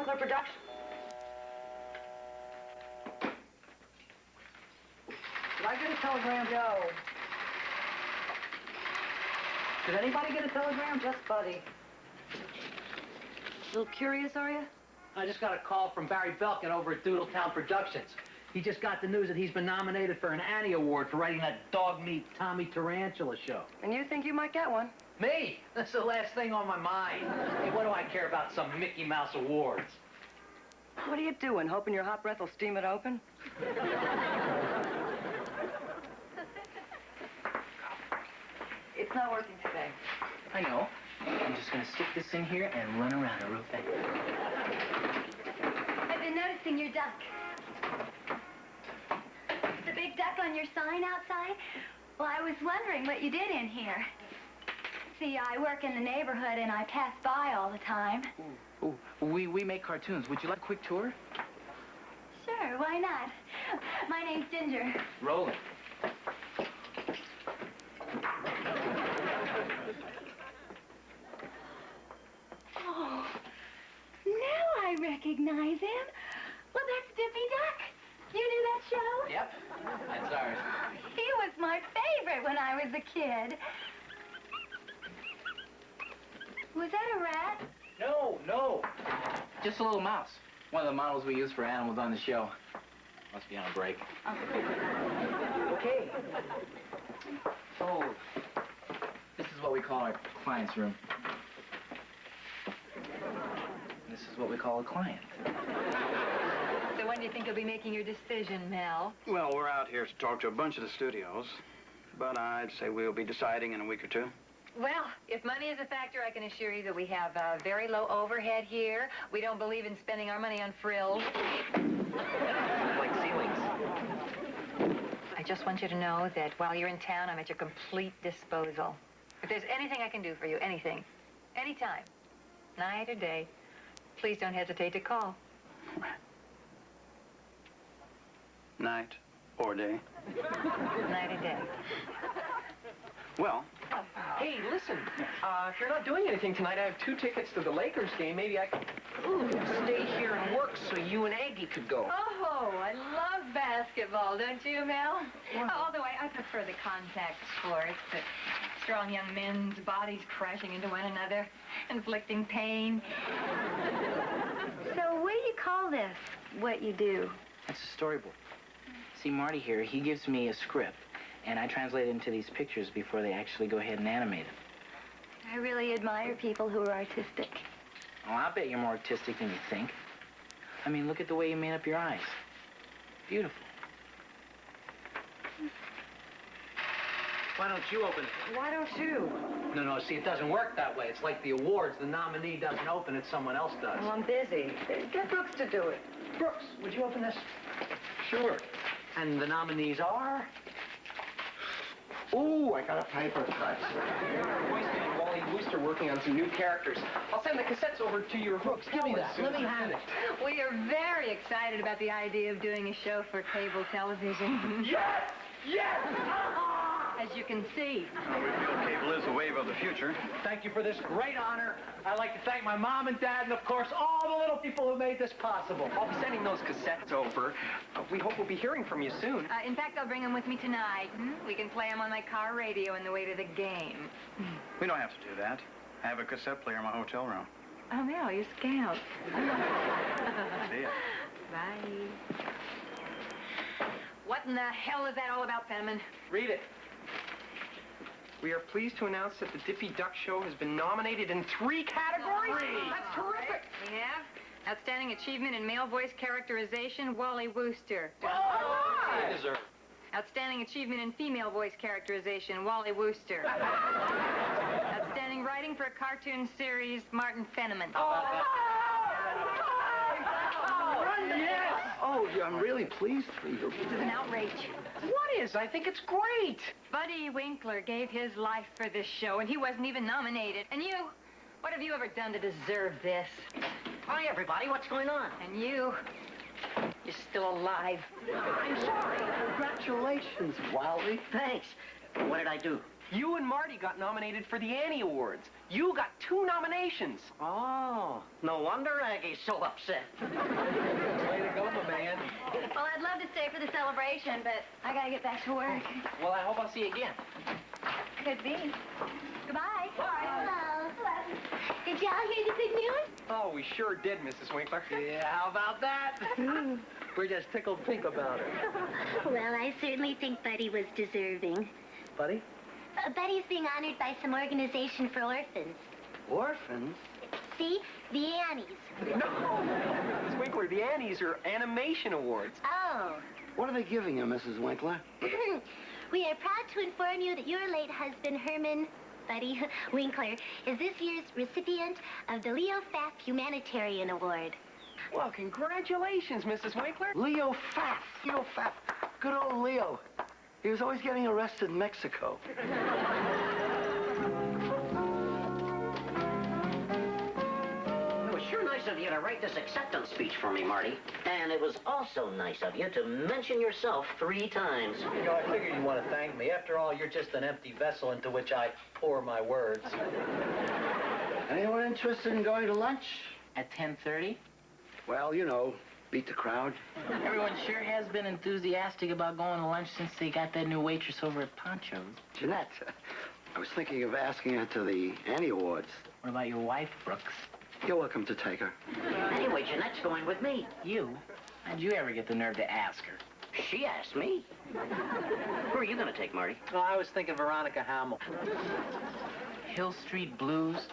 Winkler production. Did I get a telegram, Joe? Did anybody get a telegram? Just Buddy. A little curious, are you? I just got a call from Barry Belkin over at Doodletown Productions. He just got the news that he's been nominated for an Annie Award for writing that dog meat Tommy Tarantula show. And you think you might get one? Me? That's the last thing on my mind. Hey, what do I care about some Mickey Mouse awards? What are you doing, hoping your hot breath will steam it open? It's not working today. I know. I'm just gonna stick this in here and run around it real fast. I've been noticing your duck. The big duck on your sign outside? Well, I was wondering what you did in here. See, I work in the neighborhood and I pass by all the time. Ooh, we make cartoons. Would you like a quick tour? Sure, why not? My name's Ginger. Rolling. Oh, now I recognize him. Well, that's Dippy Duck. You knew that show? Yep, that's ours. He was my favorite when I was a kid. Was that a rat? No. Just a little mouse. One of the models we use for animals on the show. Must be on a break. Okay. So, this is what we call our client's room. This is what we call a client. So when do you think you'll be making your decision, Mel? Well, we're out here to talk to a bunch of the studios, but I'd say we'll be deciding in a week or two. Well, if money is a factor, I can assure you that we have very low overhead here. We don't believe in spending our money on frills. Like ceilings. I just want you to know that while you're in town, I'm at your complete disposal. If there's anything I can do for you, anything, anytime, night or day, please don't hesitate to call. Night or day. Night or day. Well, Hey, listen, if you're not doing anything tonight, I have 2 tickets to the Lakers game. Maybe I could stay here and work so you and Aggie could go. Oh, I love basketball, don't you, Mel? Although I prefer the contact sports, the strong young men's bodies crashing into one another, inflicting pain. So what do you call this, what you do? That's a storyboard. See, Marty here, he gives me a script, and I translate it into these pictures before they actually go ahead and animate them. I really admire people who are artistic. Oh, I bet you're more artistic than you think. I mean, look at the way you made up your eyes. Beautiful. Why don't you open it? Why don't you? No, see, it doesn't work that way. It's like the awards. The nominee doesn't open it, someone else does. Well, I'm busy. Get Brooks to do it. Brooks, would you open this? Sure. And the nominees are? Ooh, I got a paper cut. Royce and Wally Wooster working on some new characters. I'll send the cassettes over to your hooks. Give me that. Let me have it. We are very excited about the idea of doing a show for cable television. Yes! Yes! As you can see. we feel cable is the wave of the future. Thank you for this great honor. I'd like to thank my mom and dad and, of course, all the little people who made this possible. I'll be sending those cassettes over. We hope we'll be hearing from you soon. In fact, I'll bring them with me tonight. We can play them on my car radio on the way to the game. We don't have to do that. I have a cassette player in my hotel room. Oh, no, you scout. See ya. Bye. What in the hell is that all about, Fenneman? Read it. We are pleased to announce that the Dippy Duck Show has been nominated in 3 categories. That's terrific. We have Outstanding Achievement in Male Voice Characterization, Wally Wooster. You deserve it. Outstanding Achievement in Female Voice Characterization, Wally Wooster. Outstanding Writing for a Cartoon Series, Martin Fenneman. Yes. Oh, yeah, I'm really pleased for you. This is an outrage. What is? I think it's great. Buddy Winkler gave his life for this show, and he wasn't even nominated. And you, what have you ever done to deserve this? Hi, everybody. What's going on? And you're still alive. I'm sorry. Congratulations, Wally. Thanks. What did I do? You and Marty got nominated for the Annie Awards. You got 2 nominations. Oh, no wonder Aggie's so upset. Way to go, my man. Well, I'd love to stay for the celebration, but I gotta get back to work. Well, I hope I'll see you again. Could be. Goodbye. Bye. Hello. Did y'all hear the good news? Oh, we sure did, Mrs. Winkler. Yeah, how about that? We're just tickled pink about it. Well, I certainly think Buddy was deserving. Buddy? Buddy's being honored by some organization for orphans. Orphans? See? The Annies. No, Mrs. Winkler, the Annies are animation awards. Oh. What are they giving you, Mrs. Winkler? We are proud to inform you that your late husband, Herman Buddy Winkler, is this year's recipient of the Leo Pfaff Humanitarian Award. Well, congratulations, Mrs. Winkler. Leo Pfaff. Leo Pfaff. Good old Leo. He was always getting arrested in Mexico. It was sure nice of you to write this acceptance speech for me, Marty. And it was also nice of you to mention yourself 3 times. You know, I figured you'd want to thank me. After all, you're just an empty vessel into which I pour my words. Anyone interested in going to lunch? At 10:30? Well, you know, beat the crowd. Everyone sure has been enthusiastic about going to lunch since they got that new waitress over at Poncho's. Jeanette, I was thinking of asking her to the Annie Awards. What about your wife, Brooks? You're welcome to take her. Anyway, Jeanette's going with me. You? How'd you ever get the nerve to ask her? She asked me. Who are you going to take, Marty? Oh, I was thinking Veronica Hamel. Hill Street Blues?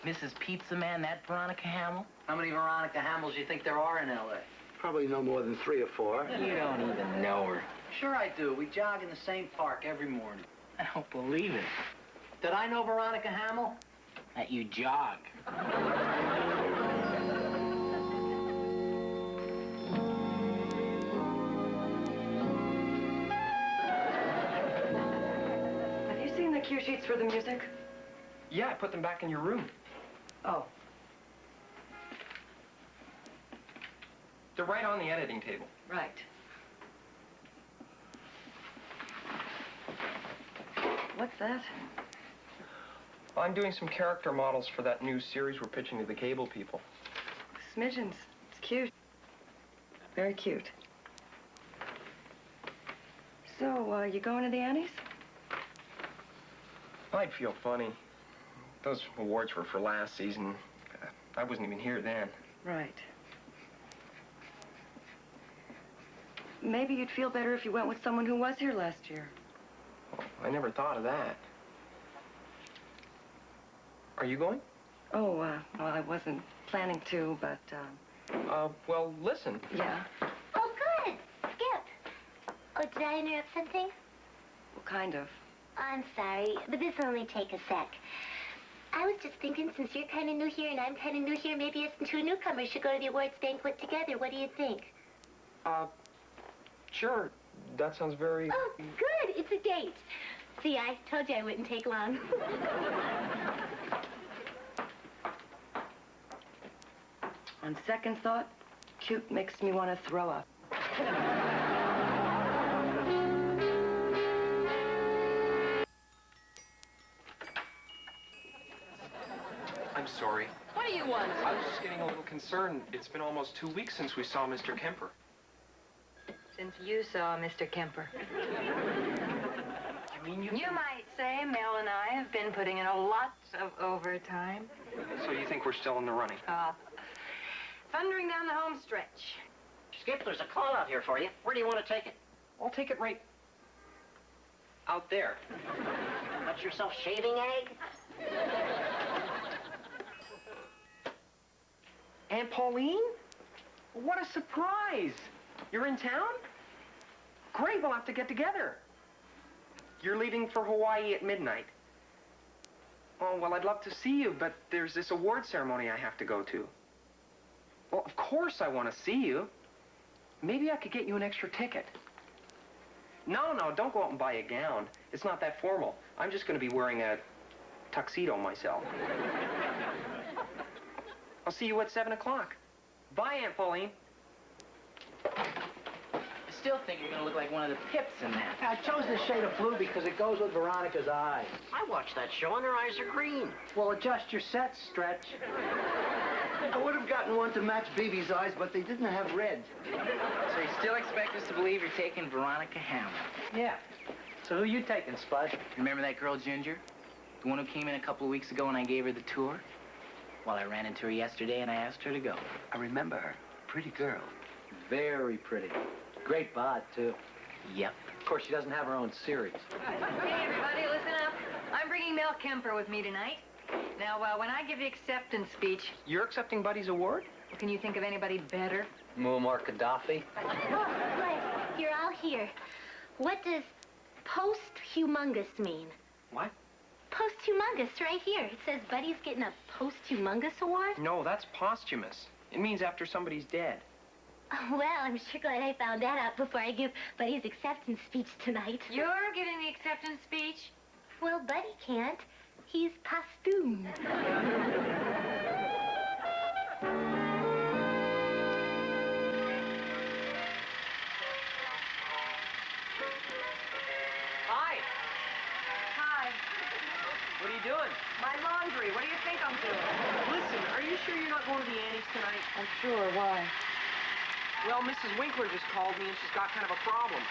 Mrs. Pizza Man, that Veronica Hamel? How many Veronica Hamels do you think there are in L.A.? Probably no more than 3 or 4. You don't even know her. Sure I do. We jog in the same park every morning. I don't believe it. Did I know Veronica Hamel? That you jog. Have you seen the cue sheets for the music? Yeah, I put them back in your room. Oh. They're right on the editing table. Right. What's that? I'm doing some character models for that new series we're pitching to the cable people. Smidgens. It's cute. Very cute. So, you going to the Annies? I'd feel funny. Those awards were for last season. I wasn't even here then. Right. Maybe you'd feel better if you went with someone who was here last year. Oh, I never thought of that. Are you going? Oh, well, I wasn't planning to, but, Well, listen. yeah. Oh, good. Skip. Oh, did I interrupt something? Well, kind of. I'm sorry, but this'll only take a sec. I was just thinking, since you're kind of new here and I'm kind of new here, maybe us 2 newcomers should go to the awards banquet together. What do you think? Sure. That sounds very... Oh, good. It's a date. See, I told you I wouldn't take long. On second thought, cute makes me want to throw up. I'm sorry. What do you want? I was just getting a little concerned. It's been almost 2 weeks since we saw Mr. Kemper. Since you saw Mr. Kemper. I mean, You might say Mel and I have been putting in a lot of overtime. So you think we're still in the running? Thundering down the home stretch. Skip, there's a call out here for you. Where do you want to take it? I'll take it right out there. Got yourself shaving egg? Aunt Pauline? What a surprise! You're in town? Great, we'll have to get together. You're leaving for Hawaii at midnight. Oh, well, I'd love to see you, but there's this award ceremony I have to go to. Well, of course I want to see you. Maybe I could get you an extra ticket. No, don't go out and buy a gown. It's not that formal. I'm just going to be wearing a tuxedo myself. I'll see you at 7 o'clock. Bye, Aunt Pauline. still think you're gonna look like one of the Pips in that. I chose the shade of blue because it goes with Veronica's eyes. I watched that show and her eyes are green. Well, adjust your set, Stretch. I would have gotten one to match BB's eyes, but they didn't have red. So you still expect us to believe you're taking Veronica Hamel? Yeah. So who you taking, Spud? Remember that girl, Ginger? The one who came in a couple of weeks ago and I gave her the tour? Well, I ran into her yesterday and I asked her to go. I remember her. Pretty girl. Very pretty. Great bod, too. Yep. Of course, she doesn't have her own series. Hey, everybody, listen up. I'm bringing Mel Kemper with me tonight. Now, when I give the acceptance speech, You're accepting Buddy's award? can you think of anybody better? Muammar Gaddafi. What? You're all here. What does post-humongous mean? What? Post-humongous, right here. It says Buddy's getting a post-humongous award. No, that's posthumous. It means after somebody's dead. Oh, well, I'm sure glad I found that out before I give Buddy's acceptance speech tonight. You're giving the acceptance speech? Well, Buddy can't. He's posthum. Hi. Hi. What are you doing? My laundry. What do you think I'm doing? Listen, are you sure you're not going to the Annie's tonight? I'm sure. Why? Well, Mrs. Winkler just called me and she's got kind of a problem.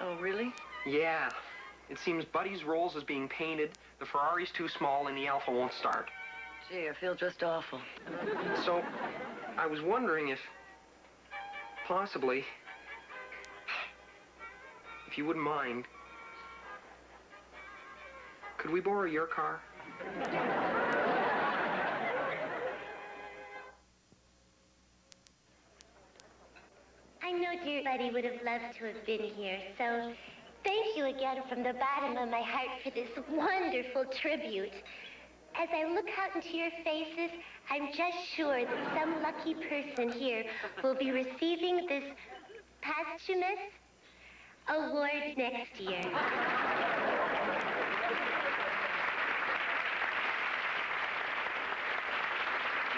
Oh, really? Yeah. It seems Buddy's Rolls is being painted, the Ferrari's too small, and the Alpha won't start. Gee, I feel just awful. So, I was wondering if, possibly, if you wouldn't mind, could we borrow your car? I know dear Buddy would have loved to have been here, so thank you again from the bottom of my heart for this wonderful tribute. As I look out into your faces, I'm just sure that some lucky person here will be receiving this posthumous award next year.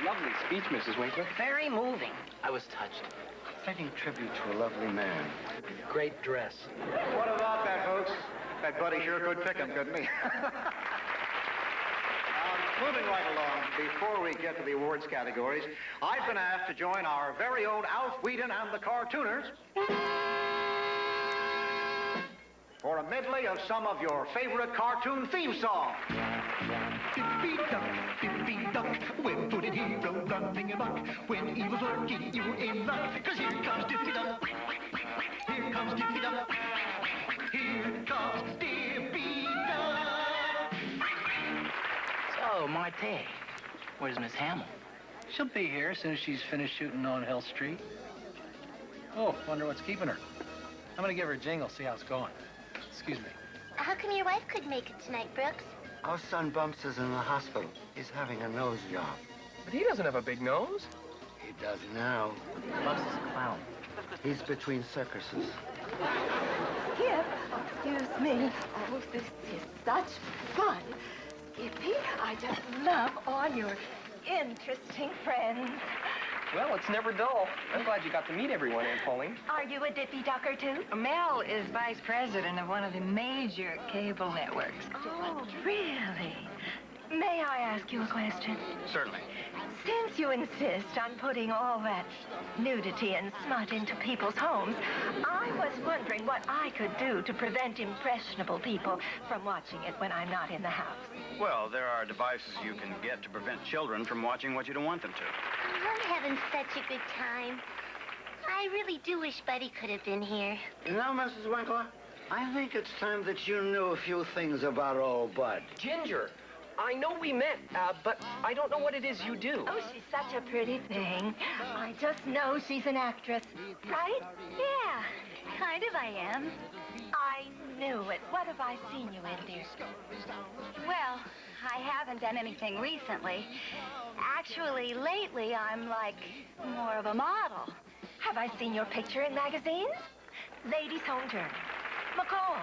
Lovely speech, Mrs. Winkler. Very moving. I was touched. Fitting tribute to a lovely man. Great dress. What about that, folks? That Buddy sure could pick him, couldn't he? Moving right along, before we get to the awards categories, I've been asked to join our very own Alf Whedon and the Cartooners for a medley of some of your favorite cartoon theme songs. Dippy duck, when footed hero running amok, when evil's lurking, you in luck, 'cause here comes Dippy Duck. Here comes Dippy Duck. Here comes Dippy Duck. So, Marte, where's Miss Hamel? She'll be here as soon as she's finished shooting on Hill Street. Oh, wonder what's keeping her. I'm gonna give her a jingle, see how it's going. Excuse me. How come your wife couldn't make it tonight, Brooks? Our son Bumps is in the hospital. He's having a nose job. But he doesn't have a big nose. He does now. Bumps is a clown. He's between circuses. Skip, excuse me. Oh, this is such fun. Skippy, I just love all your interesting friends. Well, it's never dull. I'm glad you got to meet everyone, Aunt Pauline. Are you a Dippy Ducker, too? Mel is vice president of one of the major cable networks. Oh, really? May I ask you a question? Certainly. Since you insist on putting all that nudity and smut into people's homes, I was wondering what I could do to prevent impressionable people from watching it when I'm not in the house. Well, there are devices you can get to prevent children from watching what you don't want them to. I'm having such a good time. I really do wish Buddy could have been here. Now, Mrs. Winkler, I think it's time that you knew a few things about old Bud. Ginger, I know we met, but I don't know what it is you do. Oh, she's such a pretty thing. I just know she's an actress, right? Yeah, kind of I am. I knew it. What have I seen you in, dear? Well, I haven't done anything recently. Actually, lately, I'm like more of a model. Have I seen your picture in magazines? Ladies' Home Journal, McCall,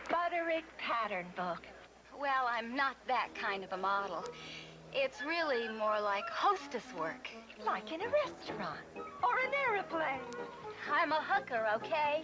Butterick Pattern Book. Well, I'm not that kind of a model. It's really more like hostess work. Like in a restaurant or an airplane. I'm a hooker, okay?